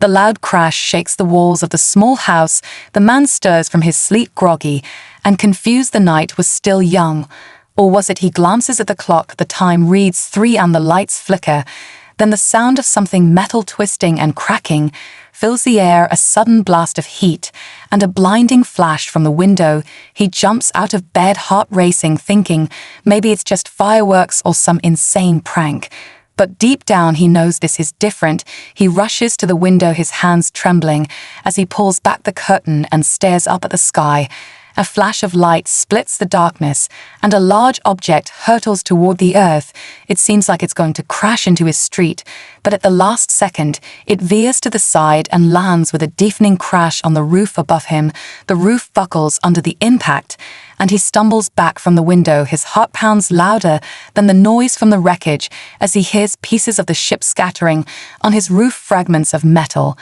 The loud crash shakes the walls of the small house. The man stirs from his sleep groggy, and confused the night was still young. Or was it he glances at the clock, the time reads 3 and the lights flicker. Then the sound of something metal twisting and cracking fills the air, a sudden blast of heat, and a blinding flash from the window. He jumps out of bed, heart racing, thinking maybe it's just fireworks or some insane prank. But deep down he knows this is different. He rushes to the window, his hands trembling, as he pulls back the curtain and stares up at the sky. A flash of light splits the darkness, and a large object hurtles toward the earth. It seems like it's going to crash into his street, but at the last second, it veers to the side and lands with a deafening crash on the roof above him. The roof buckles under the impact, and he stumbles back from the window. His heart pounds louder than the noise from the wreckage as he hears pieces of the ship scattering on his roof, fragments of metal.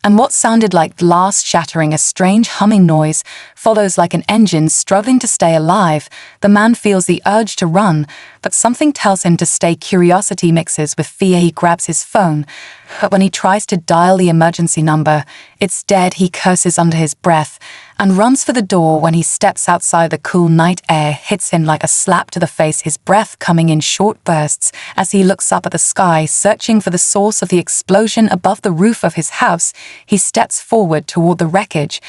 And what sounded like glass shattering, a strange humming noise, follows like an engine struggling to stay alive. The man feels the urge to run, but something tells him to stay. Curiosity mixes with fear. He grabs his phone, but when he tries to dial the emergency number, it's dead. He curses under his breath and runs for the door. When he steps outside, the cool night air hits him like a slap to the face, his breath coming in short bursts as he looks up at the sky, searching for the source of the explosion above the roof of his house. He steps forward toward the wreckage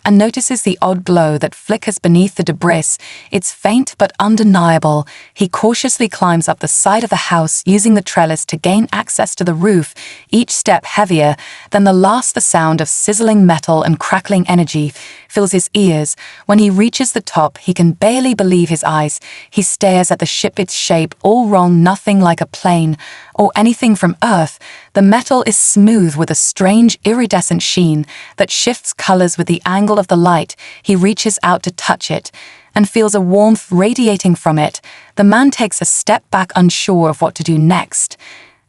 and notices the odd glow that flickers beneath the debris. It's faint but undeniable. He cautiously climbs up the side of the house, using the trellis to gain access to the roof, each step heavier than the last. The sound of sizzling metal and crackling energy fills his ears. When he reaches the top, he can barely believe his eyes. He stares at the ship, its shape all wrong, nothing like a plane or anything from Earth. The metal is smooth with a strange iridescent sheen that shifts colors with the angle of the light. He reaches out to touch it and feels a warmth radiating from it. The man takes a step back, unsure of what to do next.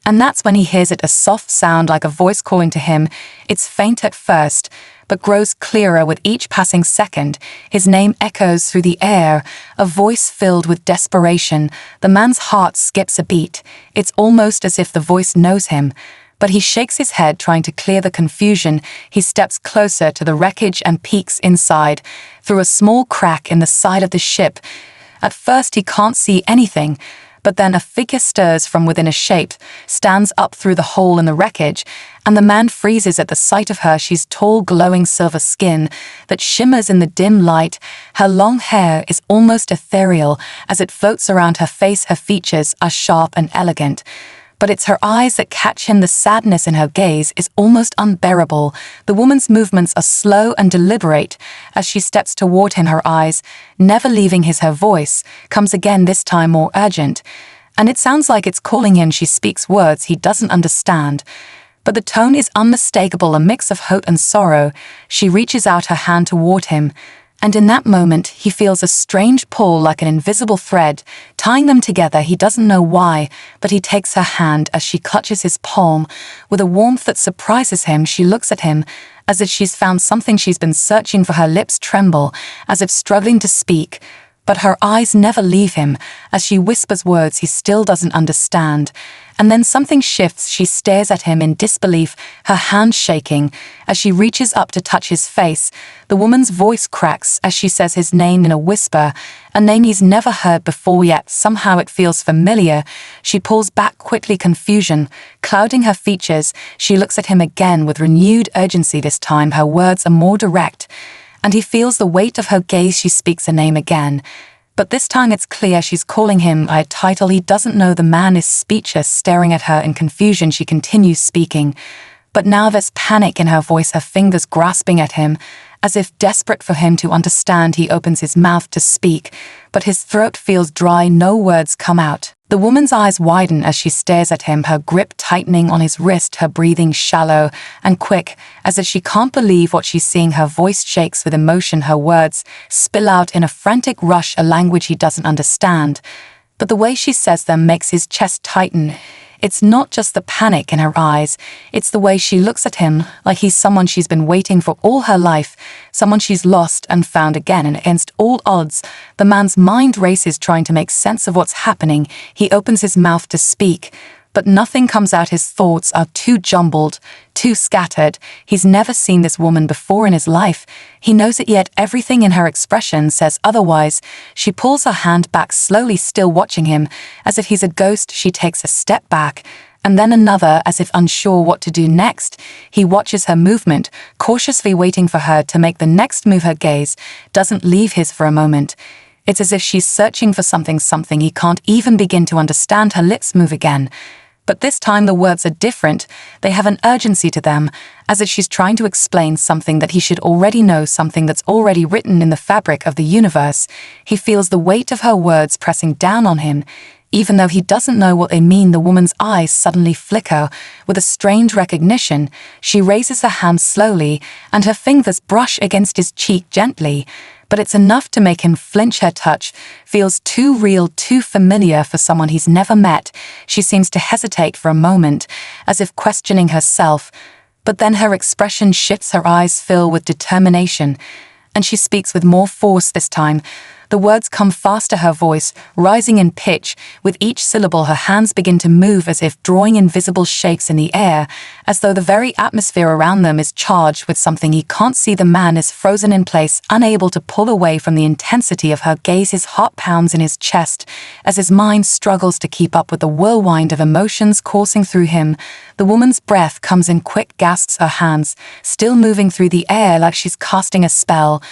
And that's when he hears it, a soft sound like a voice calling to him. It's faint at first, but grows clearer with each passing second. His name echoes through the air, a voice filled with desperation. The man's heart skips a beat. It's almost as if the voice knows him. But he shakes his head, trying to clear the confusion. He steps closer to the wreckage and peeks inside, through a small crack in the side of the ship. At first he can't see anything, but then a figure stirs from within. A shape stands up through the hole in the wreckage, and the man freezes at the sight of her. She's tall, glowing silver skin that shimmers in the dim light. Her long hair is almost ethereal as it floats around her face. Her features are sharp and elegant, but it's her eyes that catch him. The sadness in her gaze is almost unbearable. The woman's movements are slow and deliberate as she steps toward him, her eyes never leaving his. Her voice comes again, this time more urgent, and it sounds like it's calling him. She speaks words he doesn't understand, but the tone is unmistakable, a mix of hope and sorrow. She reaches out her hand toward him, and in that moment he feels a strange pull, like an invisible thread, tying them together. He doesn't know why, but he takes her hand as she clutches his palm with a warmth that surprises him. She looks at him as if she's found something she's been searching for. Her lips tremble, as if struggling to speak, but her eyes never leave him as she whispers words he still doesn't understand. And then something shifts. She stares at him in disbelief, her hand shaking as she reaches up to touch his face. The woman's voice cracks as she says his name in a whisper, a name he's never heard before, yet somehow it feels familiar. She pulls back quickly, confusion clouding her features. She looks at him again with renewed urgency. This time her words are more direct, and he feels the weight of her gaze. She speaks a name again, but this time it's clear she's calling him by a title he doesn't know. The man is speechless, staring at her in confusion. She continues speaking, but now there's panic in her voice, her fingers grasping at him, as if desperate for him to understand. He opens his mouth to speak, but his throat feels dry. No words come out. The woman's eyes widen as she stares at him, her grip tightening on his wrist, her breathing shallow and quick, as if she can't believe what she's seeing. Her voice shakes with emotion. Her words spill out in a frantic rush, a language he doesn't understand, but the way she says them makes his chest tighten. It's not just the panic in her eyes, it's the way she looks at him, like he's someone she's been waiting for all her life, someone she's lost and found again, and against all odds. The man's mind races, trying to make sense of what's happening. He opens his mouth to speak, But nothing comes out. His thoughts are too jumbled, too scattered. He's never seen this woman before in his life. He knows it, yet everything in her expression says otherwise. She pulls her hand back slowly, still watching him. As if he's a ghost, she takes a step back, and then another, as if unsure what to do next. He watches her movement, cautiously waiting for her to make the next move. Her gaze doesn't leave his for a moment. It's as if she's searching for something he can't even begin to understand. Her lips move again. But this time the words are different. They have an urgency to them, as if she's trying to explain something that he should already know, something that's already written in the fabric of the universe. He feels the weight of her words pressing down on him. Even though he doesn't know what they mean, the woman's eyes suddenly flicker with a strange recognition. She raises her hand slowly, and her fingers brush against his cheek gently. But it's enough to make him flinch. Her touch feels too real, too familiar for someone he's never met. She seems to hesitate for a moment, as if questioning herself. But then her expression shifts. Her eyes fill with determination, and she speaks with more force this time. The words come faster, her voice rising in pitch. With each syllable, her hands begin to move, as if drawing invisible shapes in the air, as though the very atmosphere around them is charged with something he can't see. The man is frozen in place, unable to pull away from the intensity of her gaze. His heart pounds in his chest as his mind struggles to keep up with the whirlwind of emotions coursing through him. The woman's breath comes in quick gasps, her hands still moving through the air like she's casting a spell.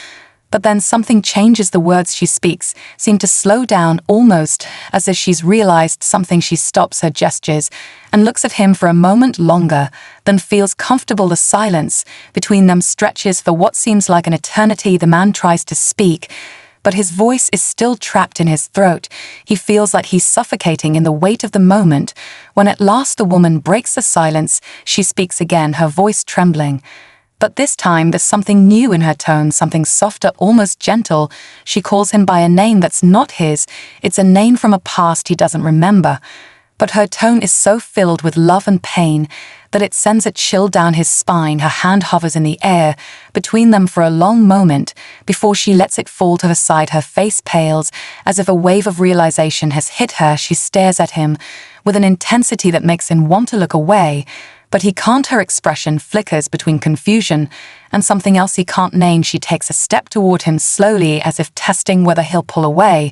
But then something changes. The words she speaks seem to slow down, almost as if she's realized something. She stops her gestures and looks at him for a moment longer, then feels comfortable. The silence between them stretches for what seems like an eternity. The man tries to speak, but his voice is still trapped in his throat. He feels like he's suffocating in the weight of the moment. When at last the woman breaks the silence, she speaks again, her voice trembling. But this time there's something new in her tone, something softer, almost gentle. She calls him by a name that's not his. It's a name from a past he doesn't remember. But her tone is so filled with love and pain that it sends a chill down his spine. Her hand hovers in the air between them for a long moment before she lets it fall to her side. Her face pales as if a wave of realization has hit her. She stares at him with an intensity that makes him want to look away. But he can't. Her expression flickers between confusion and something else he can't name. She takes a step toward him slowly, as if testing whether he'll pull away.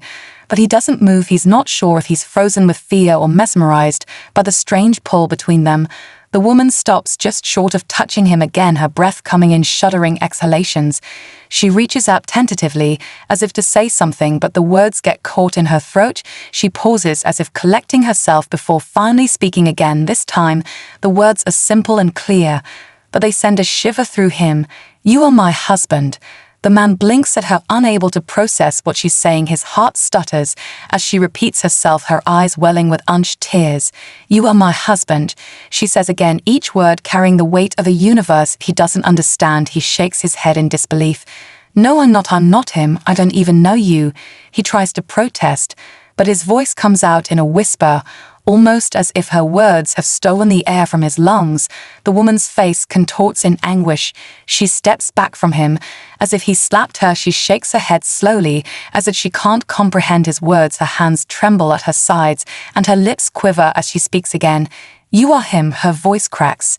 But he doesn't move. He's not sure if he's frozen with fear or mesmerized by the strange pull between them. The woman stops just short of touching him again, her breath coming in shuddering exhalations. She reaches out tentatively, as if to say something, but the words get caught in her throat. She pauses, as if collecting herself before finally speaking again. This time, the words are simple and clear, but they send a shiver through him. "You are my husband." The man blinks at her, unable to process what she's saying. His heart stutters as she repeats herself, her eyes welling with unshed tears. "You are my husband," she says again, each word carrying the weight of a universe he doesn't understand. He shakes his head in disbelief. "No, I'm not him. I don't even know you." He tries to protest, but his voice comes out in a whisper, almost as if her words have stolen the air from his lungs. The woman's face contorts in anguish. She steps back from him, as if he slapped her. She shakes her head slowly, as if she can't comprehend his words. Her hands tremble at her sides, and her lips quiver as she speaks again. "You are him," her voice cracks.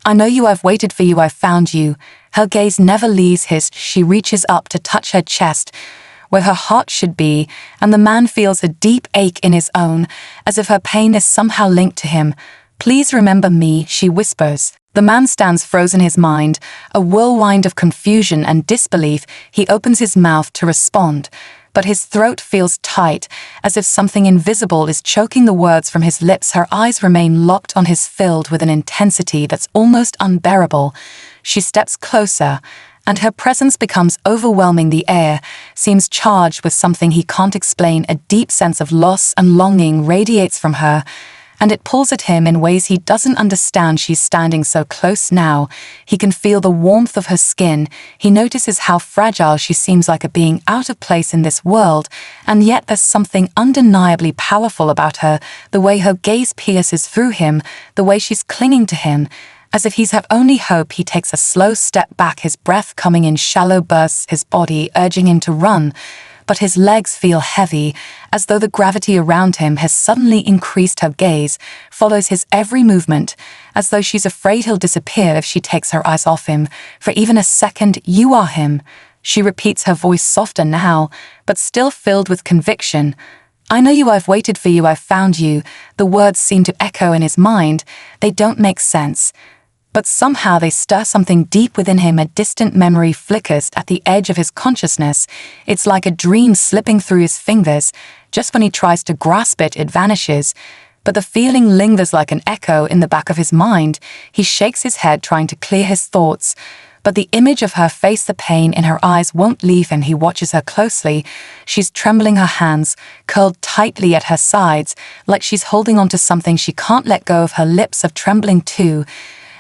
"I know you. I've waited for you. I've found you." Her gaze never leaves his. She reaches up to touch her chest, where her heart should be, and the man feels a deep ache in his own, as if her pain is somehow linked to him. "Please remember me," she whispers. The man stands frozen, his mind a whirlwind of confusion and disbelief. He opens his mouth to respond, but his throat feels tight, as if something invisible is choking the words from his lips. Her eyes remain locked on his, filled with an intensity that's almost unbearable. She steps closer, and her presence becomes overwhelming. The air seems charged with something he can't explain. A deep sense of loss and longing radiates from her, and it pulls at him in ways he doesn't understand. She's standing so close now. He can feel the warmth of her skin. He notices how fragile she seems, like a being out of place in this world, and yet there's something undeniably powerful about her. The way her gaze pierces through him, the way she's clinging to him, as if he's her only hope. He takes a slow step back, his breath coming in shallow bursts, his body urging him to run. but his legs feel heavy, as though the gravity around him has suddenly increased. Her gaze follows his every movement, as though she's afraid he'll disappear if she takes her eyes off him for even a second. "You are him," she repeats, her voice softer now, but still filled with conviction. "I know you, I've waited for you, I've found you." The words seem to echo in his mind. They don't make sense, but somehow they stir something deep within him. A distant memory flickers at the edge of his consciousness. It's like a dream slipping through his fingers. Just when he tries to grasp it, it vanishes. But the feeling lingers like an echo in the back of his mind. He shakes his head, trying to clear his thoughts. But the image of her face, the pain in her eyes, won't leave him. He watches her closely. She's trembling, her hands curled tightly at her sides, like she's holding onto something she can't let go of. Her lips are trembling too.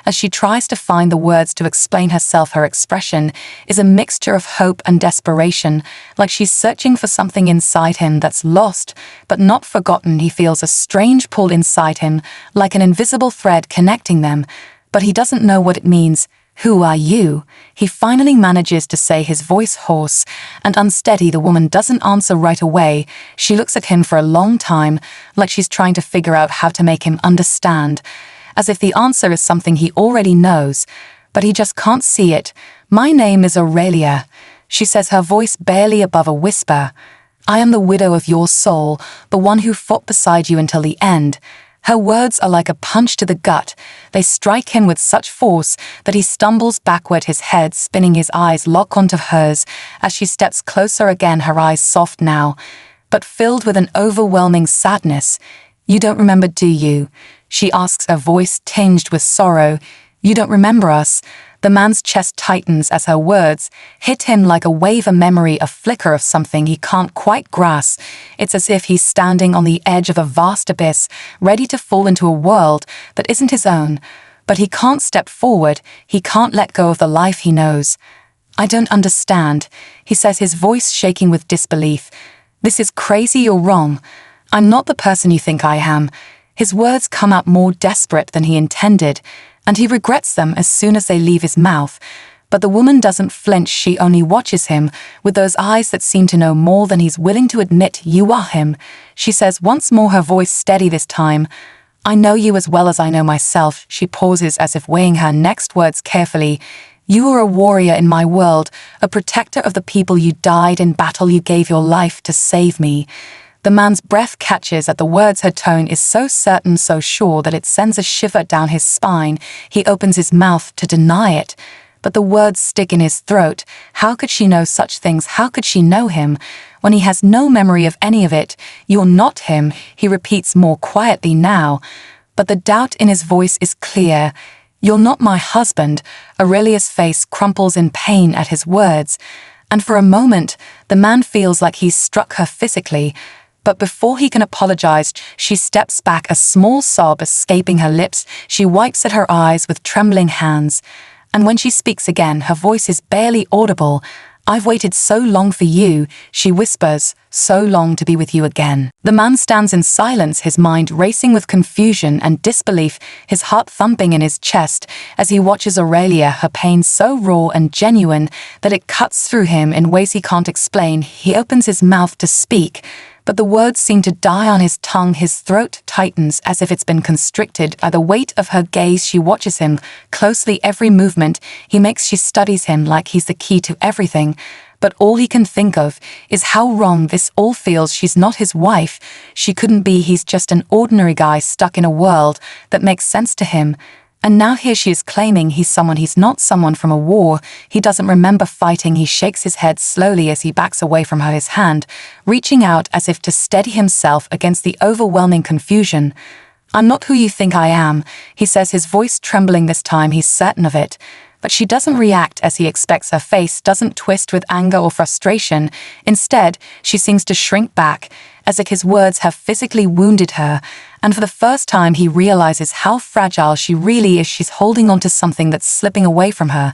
As she tries to find the words to explain herself, her expression is a mixture of hope and desperation, like she's searching for something inside him that's lost, but not forgotten. He feels a strange pull inside him, like an invisible thread connecting them, but he doesn't know what it means. "Who are you?" he finally manages to say, his voice hoarse and unsteady. The woman doesn't answer right away. She looks at him for a long time, like she's trying to figure out how to make him understand, as if the answer is something he already knows, but he just can't see it. "My name is Aurelia," she says, her voice barely above a whisper. "I am the widow of your soul, the one who fought beside you until the end." Her words are like a punch to the gut. They strike him with such force that he stumbles backward, his head spinning. His eyes lock onto hers as she steps closer again, her eyes soft now, but filled with an overwhelming sadness. "You don't remember, do you?" she asks, her voice tinged with sorrow. "You don't remember us?" The man's chest tightens as her words hit him like a wave, a memory, a flicker of something he can't quite grasp. It's as if he's standing on the edge of a vast abyss, ready to fall into a world that isn't his own. But he can't step forward, he can't let go of the life he knows. "I don't understand," he says, his voice shaking with disbelief. "This is crazy, you're wrong. I'm not the person you think I am." His words come out more desperate than he intended, and he regrets them as soon as they leave his mouth. But the woman doesn't flinch. She only watches him with those eyes that seem to know more than he's willing to admit. "You are him," she says once more, her voice steady this time. "I know you as well as I know myself." She pauses as if weighing her next words carefully. "You are a warrior in my world, a protector of the people. You died in battle. You gave your life to save me." The man's breath catches at the words. Her tone is so certain, so sure, that it sends a shiver down his spine. He opens his mouth to deny it, but the words stick in his throat. How could she know such things? How could she know him when he has no memory of any of it? "You're not him," he repeats more quietly now, but the doubt in his voice is clear. "You're not my husband." Aurelia's face crumples in pain at his words, and for a moment, the man feels like he's struck her physically. But before he can apologize, she steps back, a small sob escaping her lips. She wipes at her eyes with trembling hands, and when she speaks again, her voice is barely audible. "I've waited so long for you," she whispers, "so long to be with you again." The man stands in silence, his mind racing with confusion and disbelief, his heart thumping in his chest as he watches Aurelia, her pain so raw and genuine that it cuts through him in ways he can't explain. He opens his mouth to speak, but the words seem to die on his tongue. His throat tightens as if it's been constricted by the weight of her gaze. She watches him closely, every movement he makes. She studies him like he's the key to everything, but all he can think of is how wrong this all feels. She's not his wife. She couldn't be. He's just an ordinary guy stuck in a world that makes sense to him. And now here she is claiming he's someone he's not, someone from a war he doesn't remember fighting. He shakes his head slowly as he backs away from her, his hand reaching out as if to steady himself against the overwhelming confusion. "I'm not who you think I am," he says, his voice trembling this time. He's certain of it. But she doesn't react as he expects. Her face doesn't twist with anger or frustration. Instead, she seems to shrink back, as if his words have physically wounded her, and for the first time he realizes how fragile she really is. She's holding on to something that's slipping away from her,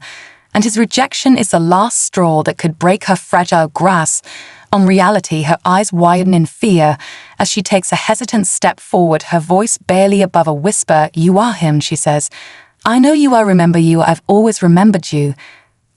and his rejection is the last straw that could break her fragile grasp on reality. Her eyes widen in fear as she takes a hesitant step forward, her voice barely above a whisper. "You are him," she says. "I know you, I remember you, I've always remembered you."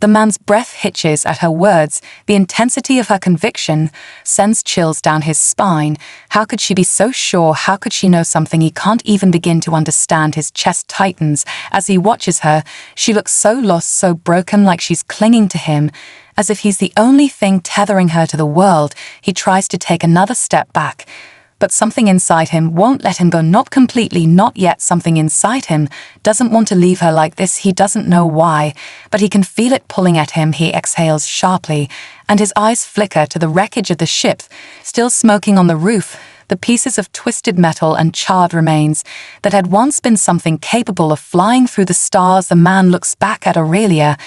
The man's breath hitches at her words. The intensity of her conviction sends chills down his spine. How could she be so sure? How could she know something he can't even begin to understand? His chest tightens as he watches her. She looks so lost, so broken, like she's clinging to him, as if he's the only thing tethering her to the world. He tries to take another step back, but something inside him won't let him go. Not completely, not yet. Something inside him doesn't want to leave her like this. He doesn't know why, but he can feel it pulling at him. He exhales sharply, and his eyes flicker to the wreckage of the ship, still smoking on the roof, the pieces of twisted metal and charred remains that had once been something capable of flying through the stars. The man looks back at Aurelia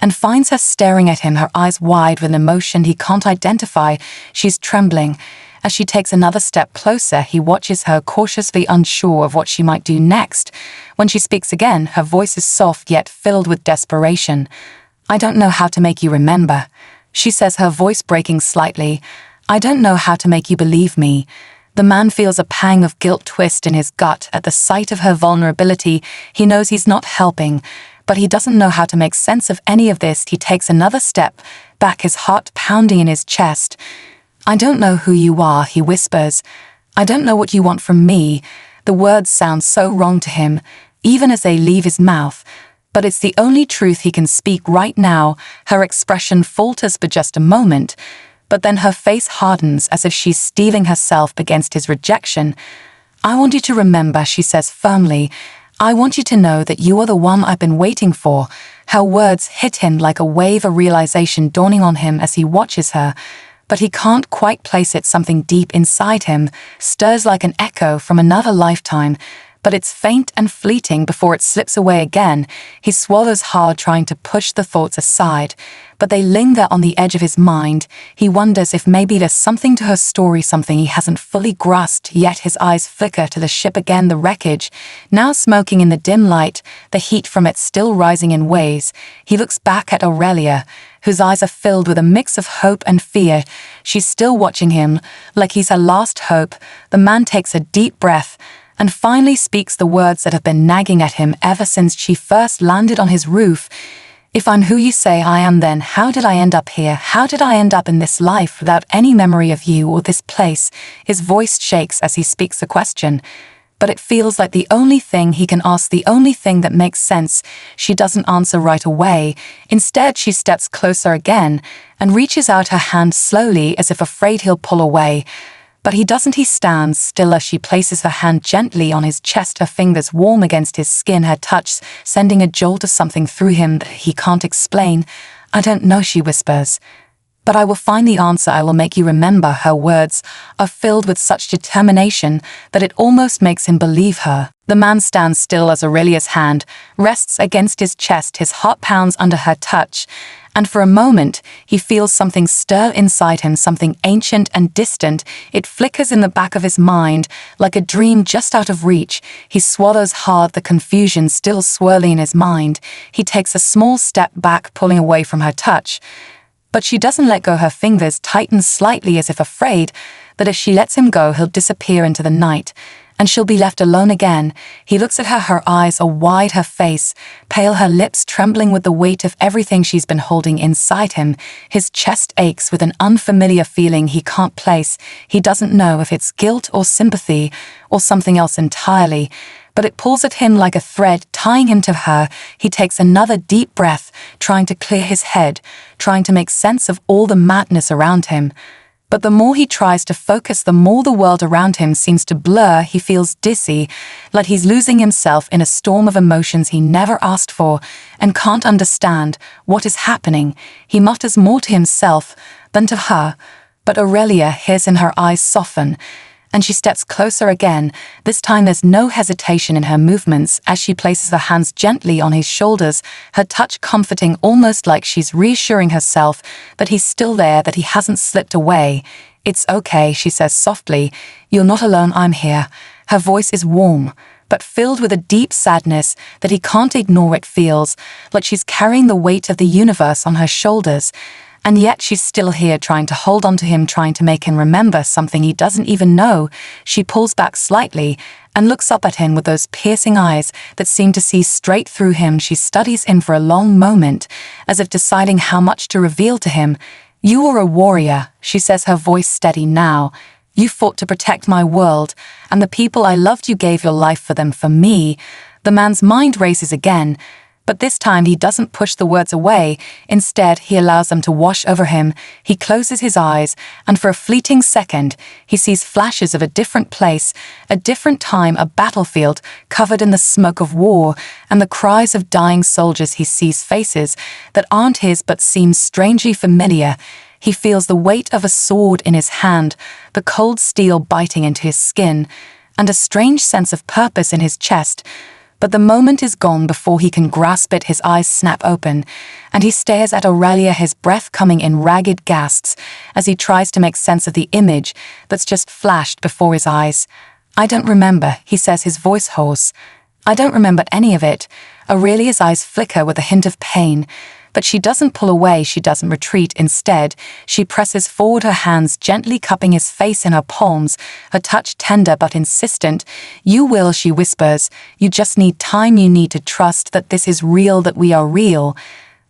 and finds her staring at him, her eyes wide with an emotion he can't identify. She's trembling. As she takes another step closer, he watches her, cautiously unsure of what she might do next. When she speaks again, her voice is soft yet filled with desperation. "I don't know how to make you remember," she says, her voice breaking slightly. "I don't know how to make you believe me." The man feels a pang of guilt twist in his gut at the sight of her vulnerability. He knows he's not helping, but he doesn't know how to make sense of any of this. He takes another step back, his heart pounding in his chest. "I don't know who you are," he whispers. "I don't know what you want from me." The words sound so wrong to him, even as they leave his mouth, but it's the only truth he can speak right now. Her expression falters for just a moment, but then her face hardens as if she's steeling herself against his rejection. "I want you to remember," she says firmly. "I want you to know that you are the one I've been waiting for." Her words hit him like a wave, a realization dawning on him as he watches her. But he can't quite place it. Something deep inside him stirs like an echo from another lifetime, but it's faint and fleeting before it slips away again. He swallows hard, trying to push the thoughts aside, but they linger on the edge of his mind. He wonders if maybe there's something to her story, something he hasn't fully grasped yet. His eyes flicker to the ship again, the wreckage, now smoking in the dim light, the heat from it still rising in waves. He looks back at Aurelia, whose eyes are filled with a mix of hope and fear. She's still watching him, like he's her last hope. The man takes a deep breath and finally speaks the words that have been nagging at him ever since she first landed on his roof. "If I'm who you say I am, then how did I end up here? How did I end up in this life without any memory of you or this place?" His voice shakes as he speaks the question, but it feels like the only thing he can ask, the only thing that makes sense. She doesn't answer right away. Instead, she steps closer again and reaches out her hand slowly, as if afraid he'll pull away. But he doesn't. He stands still as she places her hand gently on his chest, her fingers warm against his skin, her touch sending a jolt of something through him that he can't explain. "I don't know," she whispers, "but I will find the answer. I will make you remember." Her words are filled with such determination that it almost makes him believe her. The man stands still as Aurelia's hand rests against his chest. His heart pounds under her touch, and for a moment he feels something stir inside him, something ancient and distant. It flickers in the back of his mind like a dream just out of reach. He swallows hard, the confusion still swirling in his mind. He takes a small step back, pulling away from her touch. But she doesn't let go. Her fingers tighten slightly, as if afraid that if she lets him go, he'll disappear into the night, and she'll be left alone again. He looks at her. Her eyes are wide, her face pale, her lips trembling with the weight of everything she's been holding inside him. His chest aches with an unfamiliar feeling he can't place. He doesn't know if it's guilt or sympathy or something else entirely, but it pulls at him like a thread, tying him to her. He takes another deep breath, trying to clear his head, trying to make sense of all the madness around him. But the more he tries to focus, the more the world around him seems to blur. He feels dizzy, like he's losing himself in a storm of emotions he never asked for and can't understand what is happening. He mutters more to himself than to her, but Aurelia hears in her eyes soften, and she steps closer again. This time there's no hesitation in her movements as she places her hands gently on his shoulders, her touch comforting, almost like she's reassuring herself that he's still there, that he hasn't slipped away. "It's okay," she says softly. "You're not alone, I'm here." Her voice is warm, but filled with a deep sadness that he can't ignore. It feels like she's carrying the weight of the universe on her shoulders. And yet she's still here, trying to hold on to him, trying to make him remember something he doesn't even know. She pulls back slightly and looks up at him with those piercing eyes that seem to see straight through him. She studies him for a long moment, as if deciding how much to reveal to him. "You are a warrior," she says, her voice steady now. "You fought to protect my world, and the people I loved, you gave your life for them, for me." The man's mind races again, but this time he doesn't push the words away. Instead, he allows them to wash over him. He closes his eyes, and for a fleeting second, he sees flashes of a different place, a different time, a battlefield covered in the smoke of war and the cries of dying soldiers. He sees faces that aren't his but seem strangely familiar. He feels the weight of a sword in his hand, the cold steel biting into his skin, and a strange sense of purpose in his chest. But the moment is gone before he can grasp it. His eyes snap open, and he stares at Aurelia, his breath coming in ragged gasps as he tries to make sense of the image that's just flashed before his eyes. "I don't remember," he says, his voice hoarse. "I don't remember any of it." Aurelia's eyes flicker with a hint of pain, but she doesn't pull away, she doesn't retreat. Instead, she presses forward, her hands gently cupping his face in her palms, her touch tender but insistent. "You will," she whispers. "You just need time. You need to trust that this is real, that we are real."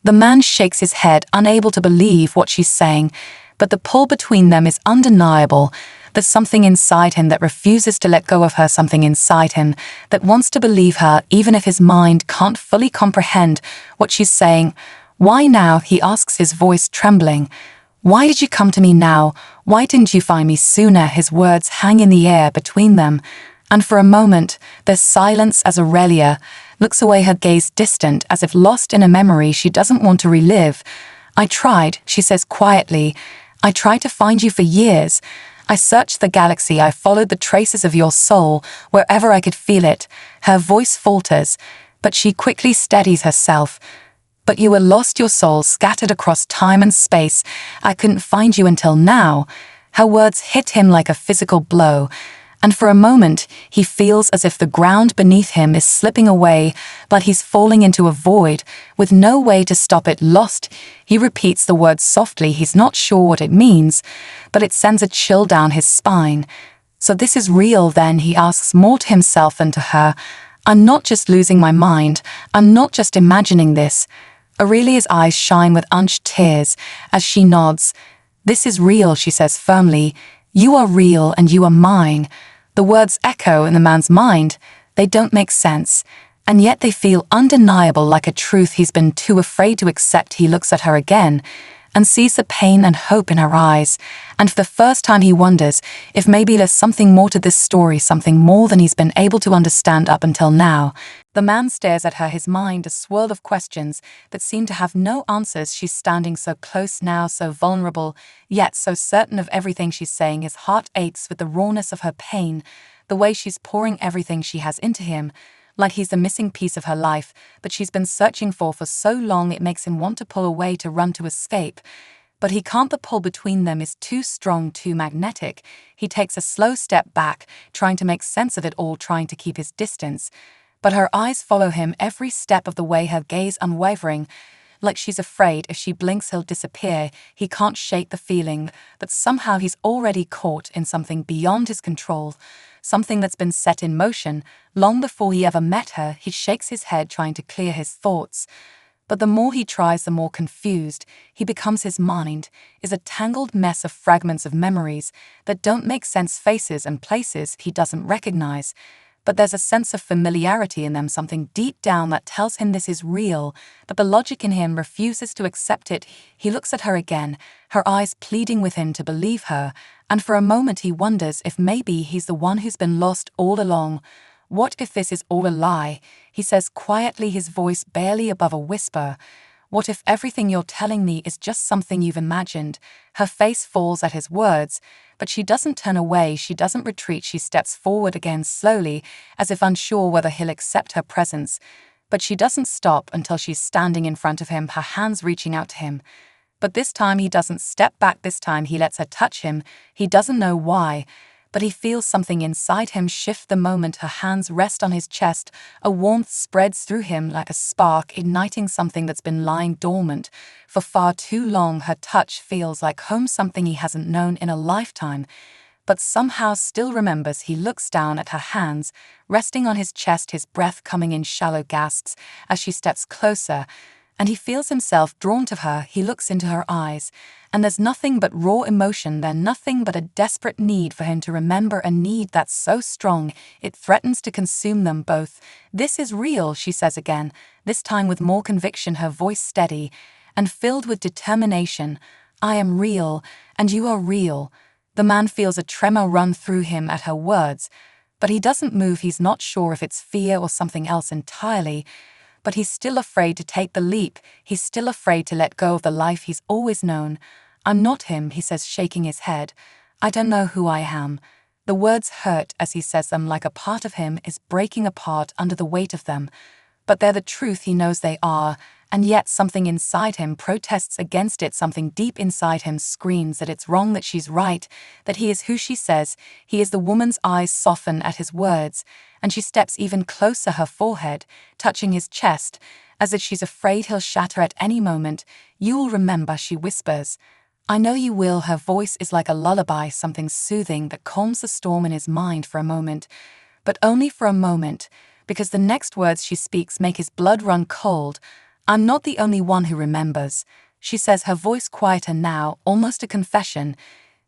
The man shakes his head, unable to believe what she's saying, but the pull between them is undeniable. There's something inside him that refuses to let go of her, something inside him that wants to believe her, even if his mind can't fully comprehend what she's saying. "Why now?" he asks, his voice trembling. "Why did you come to me now? Why didn't you find me sooner?" His words hang in the air between them, and for a moment there's silence as Aurelia looks away, her gaze distant, as if lost in a memory she doesn't want to relive. "I tried," she says quietly. "I tried to find you for years. I searched the galaxy. I followed the traces of your soul wherever I could feel it." Her voice falters, but she quickly steadies herself. "But you were lost, your soul scattered across time and space. I couldn't find you until now." Her words hit him like a physical blow, and for a moment he feels as if the ground beneath him is slipping away, but he's falling into a void with no way to stop it. "Lost." He repeats the word softly. He's not sure what it means, but it sends a chill down his spine. "So this is real then?" he asks, more to himself than to her. "I'm not just losing my mind. I'm not just imagining this." Aurelia's eyes shine with unshed tears as she nods. "This is real," she says firmly. "You are real and you are mine." The words echo in the man's mind. They don't make sense, and yet they feel undeniable, like a truth he's been too afraid to accept. He looks at her again and sees the pain and hope in her eyes, and for the first time he wonders if maybe there's something more to this story, something more than he's been able to understand up until now. The man stares at her, his mind a swirl of questions that seem to have no answers. She's standing so close now, so vulnerable, yet so certain of everything she's saying. His heart aches with the rawness of her pain, the way she's pouring everything she has into him, like he's the missing piece of her life that she's been searching for so long. It makes him want to pull away, to run, to escape. But he can't. The pull between them is too strong, too magnetic. He takes a slow step back, trying to make sense of it all, trying to keep his distance. But her eyes follow him every step of the way, her gaze unwavering, like she's afraid if she blinks he'll disappear. He can't shake the feeling that somehow he's already caught in something beyond his control, something that's been set in motion long before he ever met her. He shakes his head, trying to clear his thoughts. But the more he tries, the more confused he becomes. His mind is a tangled mess of fragments of memories that don't make sense, faces and places he doesn't recognize. But there's a sense of familiarity in them, something deep down that tells him this is real, but the logic in him refuses to accept it. He looks at her again, her eyes pleading with him to believe her, and for a moment he wonders if maybe he's the one who's been lost all along. "What if this is all a lie?" he says quietly, his voice barely above a whisper. "What if everything you're telling me is just something you've imagined?" Her face falls at his words, but she doesn't turn away, she doesn't retreat. She steps forward again slowly, as if unsure whether he'll accept her presence. But she doesn't stop until she's standing in front of him, her hands reaching out to him. But this time he doesn't step back. This time he lets her touch him. He doesn't know why, but he feels something inside him shift the moment her hands rest on his chest. A warmth spreads through him like a spark, igniting something that's been lying dormant for far too long. Her touch feels like home, something he hasn't known in a lifetime, but somehow still remembers. He looks down at her hands, resting on his chest, his breath coming in shallow gasps as she steps closer, and he feels himself drawn to her. He looks into her eyes, and there's nothing but raw emotion there, nothing but a desperate need for him to remember, a need that's so strong it threatens to consume them both. "This is real," she says again, this time with more conviction, her voice steady and filled with determination. "I am real, and you are real." The man feels a tremor run through him at her words, but he doesn't move. He's not sure if it's fear or something else entirely, but he's still afraid to take the leap. He's still afraid to let go of the life he's always known. "I'm not him," he says, shaking his head. "I don't know who I am." The words hurt as he says them, like a part of him is breaking apart under the weight of them. But they're the truth, he knows they are, and yet something inside him protests against it. Something deep inside him screams that it's wrong, that she's right, that he is who she says he is. The woman's eyes soften at his words, and she steps even closer, her forehead touching his chest, as if she's afraid he'll shatter at any moment. "You'll remember," she whispers. "I know you will." Her voice is like a lullaby, something soothing that calms the storm in his mind for a moment, but only for a moment, because the next words she speaks make his blood run cold. "I'm not the only one who remembers," she says, her voice quieter now, almost a confession.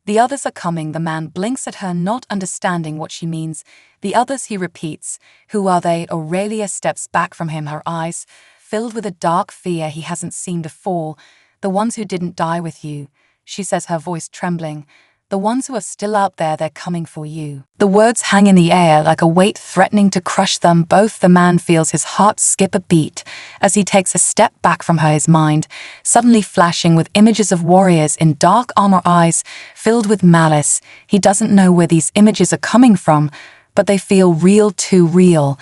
"The others are coming." The man blinks at her, not understanding what she means. "The others," he repeats. "Who are they?" Aurelia steps back from him, her eyes filled with a dark fear he hasn't seen before. "The ones who didn't die with you," she says, her voice trembling. "The ones who are still out there, they're coming for you." The words hang in the air like a weight threatening to crush them both. The man feels his heart skip a beat as he takes a step back from her, his mind suddenly flashing with images of warriors in dark armor, eyes filled with malice. He doesn't know where these images are coming from, but they feel real, too real.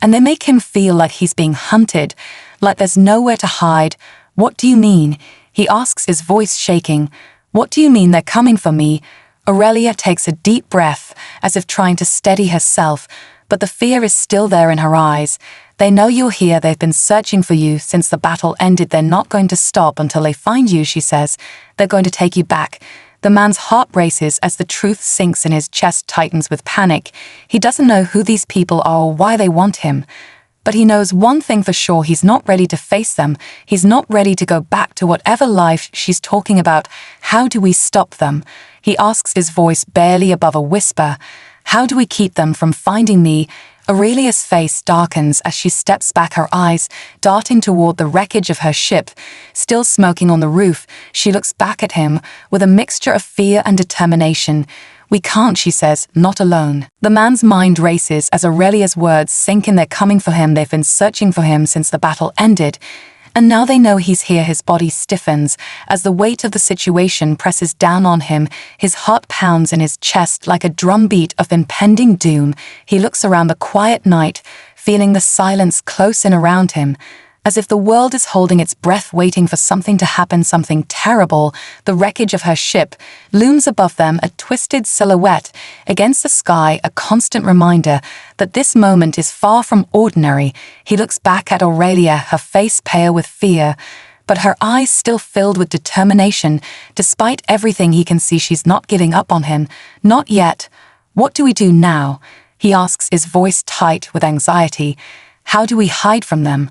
And they make him feel like he's being hunted, like there's nowhere to hide. "What do you mean?" he asks, his voice shaking. "What do you mean they're coming for me?" Aurelia takes a deep breath, as if trying to steady herself, but the fear is still there in her eyes. "They know you're here. They've been searching for you since the battle ended. They're not going to stop until they find you," she says. "They're going to take you back." The man's heart races as the truth sinks in his chest, tightens with panic. He doesn't know who these people are or why they want him. But he knows one thing for sure: he's not ready to face them. He's not ready to go back to whatever life she's talking about. "How do we stop them?" he asks, his voice barely above a whisper. "How do we keep them from finding me?" Aurelia's face darkens as she steps back, her eyes darting toward the wreckage of her ship, still smoking on the roof. She looks back at him with a mixture of fear and determination. "We can't," she says, "not alone." The man's mind races as Aurelia's words sink in. They're coming for him. They've been searching for him since the battle ended. And now they know he's here. His body stiffens as the weight of the situation presses down on him. His heart pounds in his chest like a drumbeat of impending doom. He looks around the quiet night, feeling the silence close in around him, as if the world is holding its breath, waiting for something to happen, something terrible. The wreckage of her ship looms above them, a twisted silhouette against the sky, a constant reminder that this moment is far from ordinary. He looks back at Aurelia, her face pale with fear, but her eyes still filled with determination. Despite everything, he can see she's not giving up on him. "Not yet." "What do we do now?" he asks, his voice tight with anxiety. "How do we hide from them?"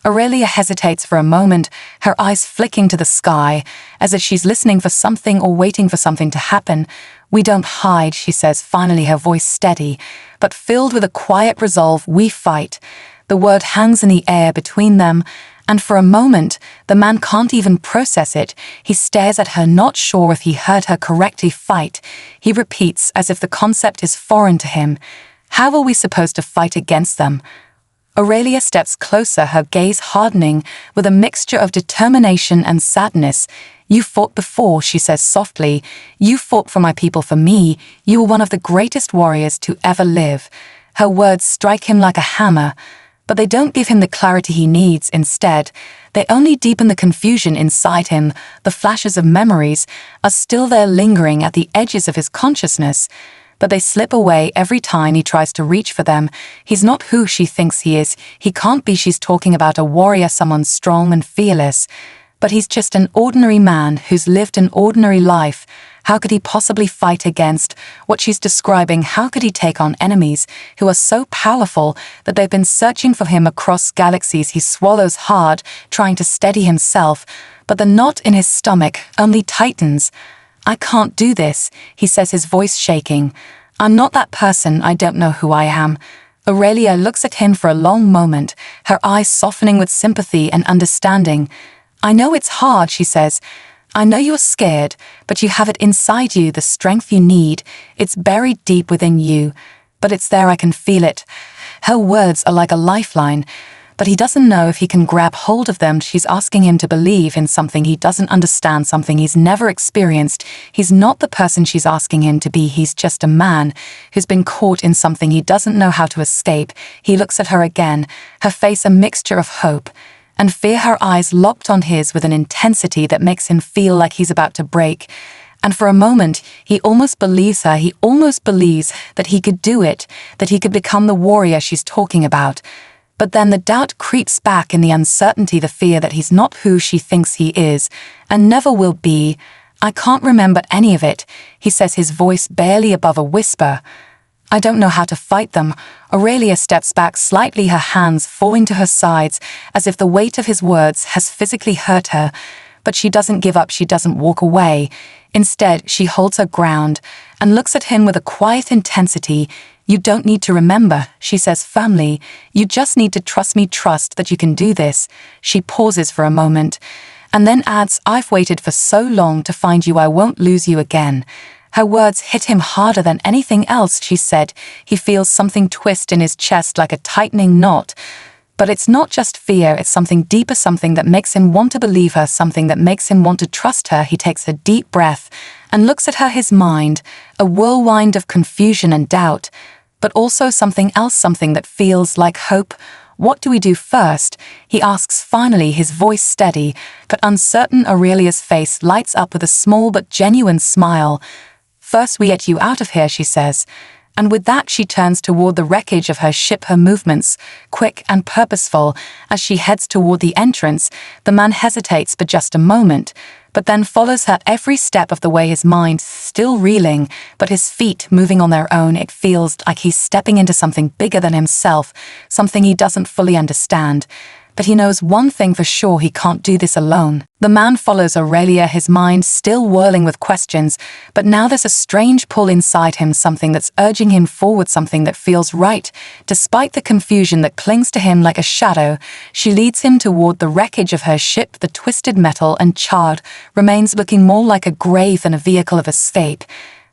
Aurelia hesitates for a moment, her eyes flicking to the sky, as if she's listening for something or waiting for something to happen. "We don't hide," she says, finally, her voice steady, but filled with a quiet resolve. "We fight." The word hangs in the air between them, and for a moment, the man can't even process it. He stares at her, not sure if he heard her correctly. "Fight," he repeats, as if the concept is foreign to him. "How are we supposed to fight against them?" Aurelia steps closer, her gaze hardening with a mixture of determination and sadness. "You fought before," she says softly. "You fought for my people, for me. You were one of the greatest warriors to ever live." Her words strike him like a hammer, but they don't give him the clarity he needs. Instead, they only deepen the confusion inside him. The flashes of memories are still there, lingering at the edges of his consciousness, but they slip away every time he tries to reach for them. He's not who she thinks he is. He can't be. She's talking about a warrior, someone strong and fearless. But he's just an ordinary man who's lived an ordinary life, How could he possibly fight against what she's describing? How could he take on enemies who are so powerful that they've been searching for him across galaxies? He swallows hard, trying to steady himself, but the knot in his stomach only tightens. "I can't do this," he says, his voice shaking. "I'm not that person. I don't know who I am." Aurelia looks at him for a long moment, her eyes softening with sympathy and understanding. "I know it's hard," she says. "I know you're scared, but you have it inside you, the strength you need. It's buried deep within you. But it's there, I can feel it." Her words are like a lifeline, but he doesn't know if he can grab hold of them. She's asking him to believe in something he doesn't understand, something he's never experienced. He's not the person she's asking him to be. He's just a man who's been caught in something he doesn't know how to escape. He looks at her again, her face a mixture of hope and fear, her eyes locked on his with an intensity that makes him feel like he's about to break. And for a moment, he almost believes her. He almost believes that he could do it, that he could become the warrior she's talking about. But then the doubt creeps back in the uncertainty, the fear that he's not who she thinks he is, and never will be. "I can't remember any of it," he says, his voice barely above a whisper. "I don't know how to fight them." Aurelia steps back slightly, her hands falling to her sides, as if the weight of his words has physically hurt her. But she doesn't give up, she doesn't walk away. Instead, she holds her ground and looks at him with a quiet intensity. "You don't need to remember," she says firmly. "You just need to trust me, trust that you can do this." She pauses for a moment and then adds, "I've waited for so long to find you. I won't lose you again." Her words hit him harder than anything else she said. He feels something twist in his chest like a tightening knot. But it's not just fear, it's something deeper, something that makes him want to believe her, something that makes him want to trust her. He takes a deep breath and looks at her, his mind, a whirlwind of confusion and doubt, but also something else, something that feels like hope. "What do we do first?" he asks finally, his voice steady but uncertain. Aurelia's face lights up with a small but genuine smile. "First we get you out of here," she says. And with that, she turns toward the wreckage of her ship, her movements quick and purposeful. As she heads toward the entrance, the man hesitates for just a moment, but then follows her every step of the way, his mind still reeling, but his feet moving on their own. It feels like he's stepping into something bigger than himself, something he doesn't fully understand. But he knows one thing for sure: he can't do this alone. The man follows Aurelia, his mind still whirling with questions, but now there's a strange pull inside him, something that's urging him forward, something that feels right, despite the confusion that clings to him like a shadow. She leads him toward the wreckage of her ship, the twisted metal and charred remains looking more like a grave than a vehicle of escape.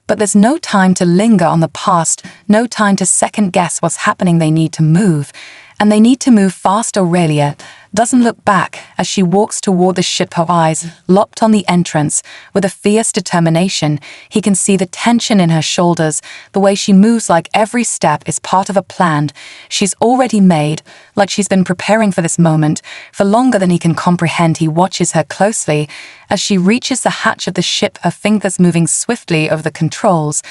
But there's no time to linger on the past, no time to second-guess what's happening. They need to move. And they need to move fast. Aurelia doesn't look back as she walks toward the ship, her eyes locked on the entrance with a fierce determination. He can see the tension in her shoulders, the way she moves, like every step is part of a plan she's already made, like she's been preparing for this moment for longer than he can comprehend. He watches her closely as she reaches the hatch of the ship, her fingers moving swiftly over the controls.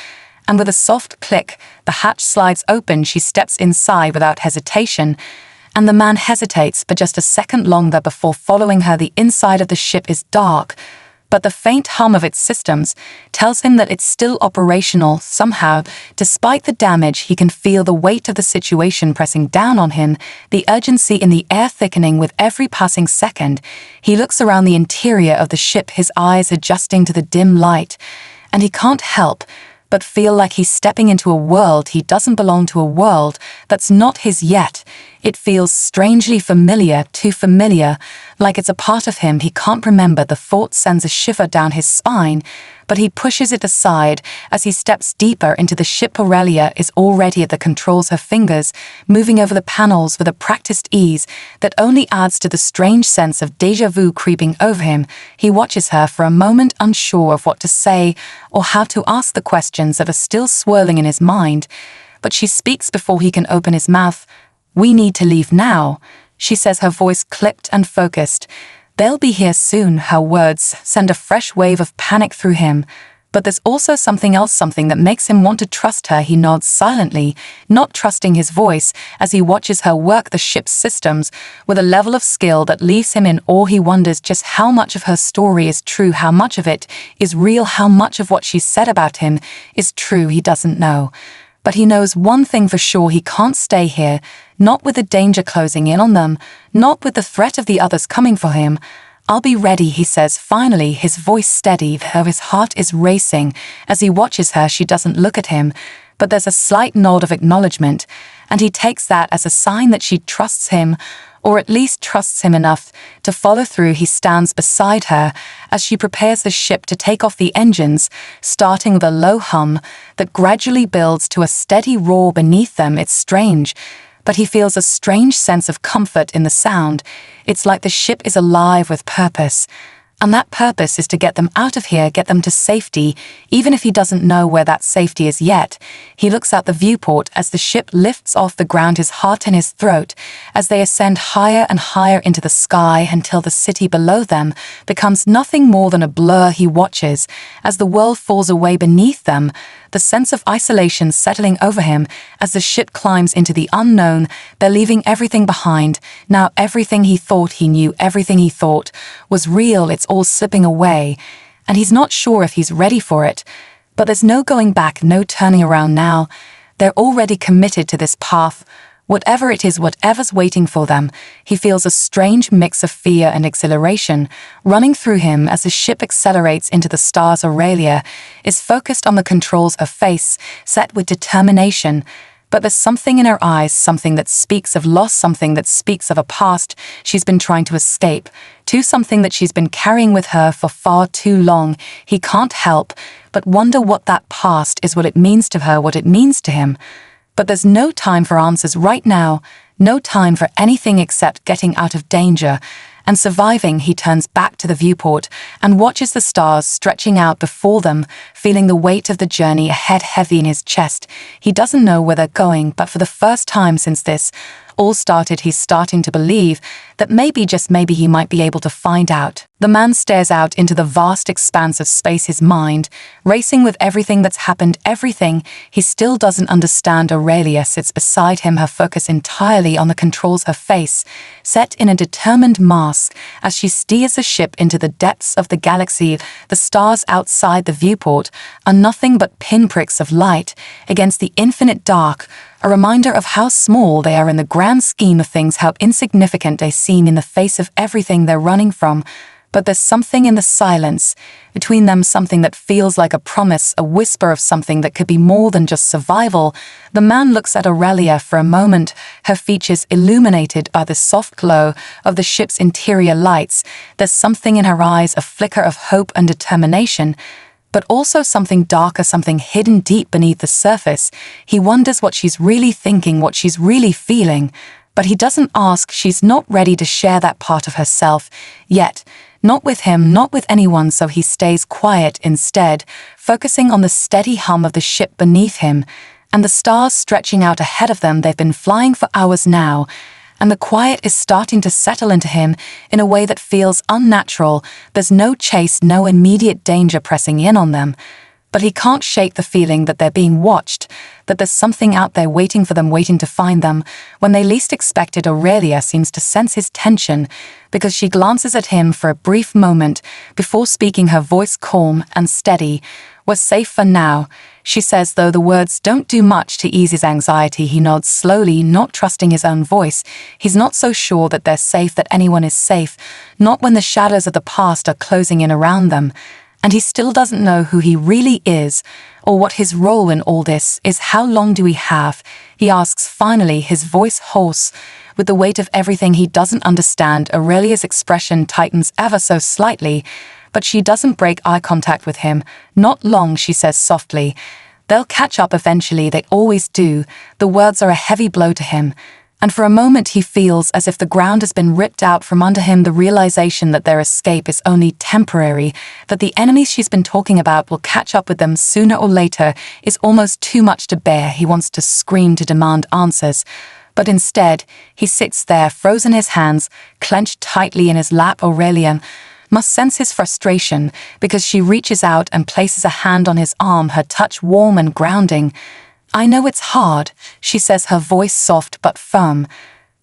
And with a soft click, the hatch slides open. She steps inside without hesitation, and the man hesitates for just a second longer before following her. The inside of the ship is dark, but the faint hum of its systems tells him that it's still operational. Somehow, despite the damage, he can feel the weight of the situation pressing down on him, the urgency in the air thickening with every passing second. He looks around the interior of the ship, his eyes adjusting to the dim light, and he can't help but feel like he's stepping into a world he doesn't belong to, a world that's not his yet. It feels strangely familiar, too familiar, like it's a part of him he can't remember. The thought sends a shiver down his spine, but he pushes it aside as he steps deeper into the ship. Aurelia is already at the controls, her fingers moving over the panels with a practiced ease that only adds to the strange sense of déjà vu creeping over him. He watches her for a moment, unsure of what to say or how to ask the questions that are still swirling in his mind, but she speaks before he can open his mouth. "We need to leave now," she says, her voice clipped and focused. "They'll be here soon." Her words send a fresh wave of panic through him. But there's also something else, something that makes him want to trust her. He nods silently, not trusting his voice, as he watches her work the ship's systems with a level of skill that leaves him in awe. He wonders just how much of her story is true, how much of it is real, how much of what she said about him is true. He doesn't know. But he knows one thing for sure: he can't stay here, not with the danger closing in on them, not with the threat of the others coming for him. "I'll be ready," he says finally, his voice steady, though his heart is racing. As he watches her, she doesn't look at him, but there's a slight nod of acknowledgement, and he takes that as a sign that she trusts him, or at least trusts him enough to follow through. He stands beside her as she prepares the ship to take off the engines, starting with a low hum that gradually builds to a steady roar beneath them. It's strange, but he feels a strange sense of comfort in the sound. It's like the ship is alive with purpose. And that purpose is to get them out of here, get them to safety, even if he doesn't know where that safety is yet. He looks out the viewport as the ship lifts off the ground, his heart in his throat, as they ascend higher and higher into the sky until the city below them becomes nothing more than a blur. He watches as the world falls away beneath them, the sense of isolation settling over him as the ship climbs into the unknown. They're leaving everything behind. Now everything he thought he knew, everything he thought was real, it's all slipping away, and he's not sure if he's ready for it. But there's no going back, no turning around now. They're already committed to this path. Whatever it is, whatever's waiting for them, he feels a strange mix of fear and exhilaration running through him as the ship accelerates into the stars. Aurelia is focused on the controls, her face set with determination. But there's something in her eyes, something that speaks of loss, something that speaks of a past she's been trying to escape, to something that she's been carrying with her for far too long. He can't help but wonder what that past is, what it means to her, what it means to him. But there's no time for answers right now, no time for anything except getting out of danger and surviving. He turns back to the viewport and watches the stars stretching out before them, feeling the weight of the journey ahead heavy in his chest. He doesn't know where they're going, but for the first time since this all started, he's starting to believe that maybe, just maybe, he might be able to find out. The man stares out into the vast expanse of space, his mind racing with everything that's happened, everything he still doesn't understand. Aurelia sits beside him, her focus entirely on the controls, her face set in a determined mask as she steers the ship into the depths of the galaxy. The stars outside the viewport are nothing but pinpricks of light against the infinite dark, a reminder of how small they are in the grand scheme of things, how insignificant they seem in the face of everything they're running from. But there's something in the silence between them, something that feels like a promise, a whisper of something that could be more than just survival. The man looks at Aurelia for a moment, her features illuminated by the soft glow of the ship's interior lights. There's something in her eyes, a flicker of hope and determination, but also something darker, something hidden deep beneath the surface. He wonders what she's really thinking, what she's really feeling. But he doesn't ask. She's not ready to share that part of herself yet. Not with him, not with anyone, so he stays quiet instead, focusing on the steady hum of the ship beneath him and the stars stretching out ahead of them. They've been flying for hours now, and the quiet is starting to settle into him in a way that feels unnatural. There's no chase, no immediate danger pressing in on them. But he can't shake the feeling that they're being watched, that there's something out there waiting for them, waiting to find them. When they least expect it, Aurelia seems to sense his tension because she glances at him for a brief moment before speaking, her voice calm and steady. "We're safe for now," she says, though the words don't do much to ease his anxiety. He nods slowly, not trusting his own voice. He's not so sure that they're safe, that anyone is safe, not when the shadows of the past are closing in around them. And he still doesn't know who he really is, or what his role in all this is. "How long do we have?" he asks finally, his voice hoarse with the weight of everything he doesn't understand. Aurelia's expression tightens ever so slightly, but she doesn't break eye contact with him. "Not long," she says softly. "They'll catch up eventually, they always do." The words are a heavy blow to him, and for a moment he feels as if the ground has been ripped out from under him. The realization that their escape is only temporary, that the enemies she's been talking about will catch up with them sooner or later, is almost too much to bear. He wants to scream, to demand answers, but instead he sits there, frozen, his hands clenched tightly in his lap. "Aurelia, must sense his frustration because she reaches out and places a hand on his arm, her touch warm and grounding. "I know it's hard," she says, her voice soft but firm.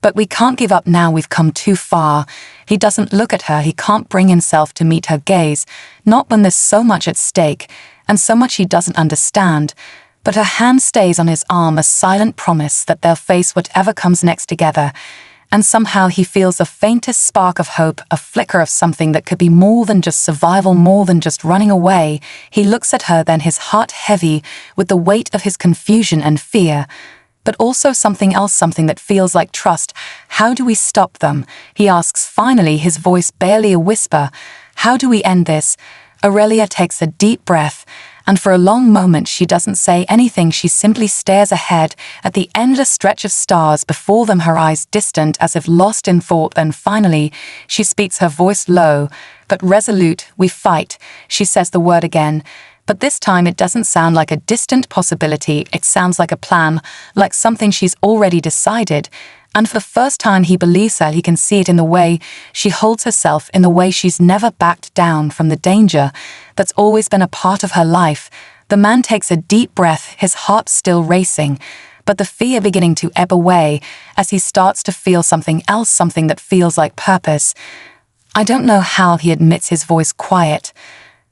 "But we can't give up now, we've come too far." He doesn't look at her, he can't bring himself to meet her gaze, not when there's so much at stake, and so much he doesn't understand. But her hand stays on his arm, a silent promise that they'll face whatever comes next together. And somehow he feels the faintest spark of hope, a flicker of something that could be more than just survival, more than just running away. He looks at her, then his heart heavy with the weight of his confusion and fear. But also something else, something that feels like trust. "How do we stop them?" he asks finally, his voice barely a whisper. "How do we end this?" Aurelia takes a deep breath, and for a long moment she doesn't say anything. She simply stares ahead at the endless stretch of stars before them, her eyes distant as if lost in thought. Then finally she speaks, her voice low but resolute. "We fight," she says the word again. But this time it doesn't sound like a distant possibility, it sounds like a plan, like something she's already decided. And for the first time he believes her, he can see it in the way she holds herself, in the way she's never backed down from the danger that's always been a part of her life. The man takes a deep breath, his heart still racing, but the fear beginning to ebb away as he starts to feel something else, something that feels like purpose. "I don't know how," he admits, his voice quiet.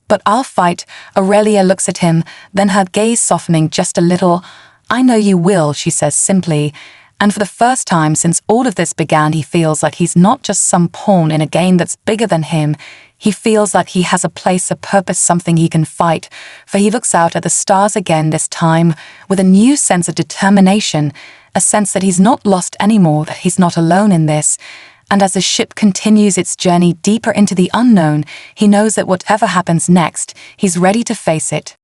"But I'll fight." Aurelia looks at him, then her gaze softening just a little. "I know you will," she says simply. And for the first time since all of this began, he feels like he's not just some pawn in a game that's bigger than him. He feels like he has a place, a purpose, something he can fight. For he looks out at the stars again, this time with a new sense of determination, a sense that he's not lost anymore, that he's not alone in this. And as the ship continues its journey deeper into the unknown, he knows that whatever happens next, he's ready to face it.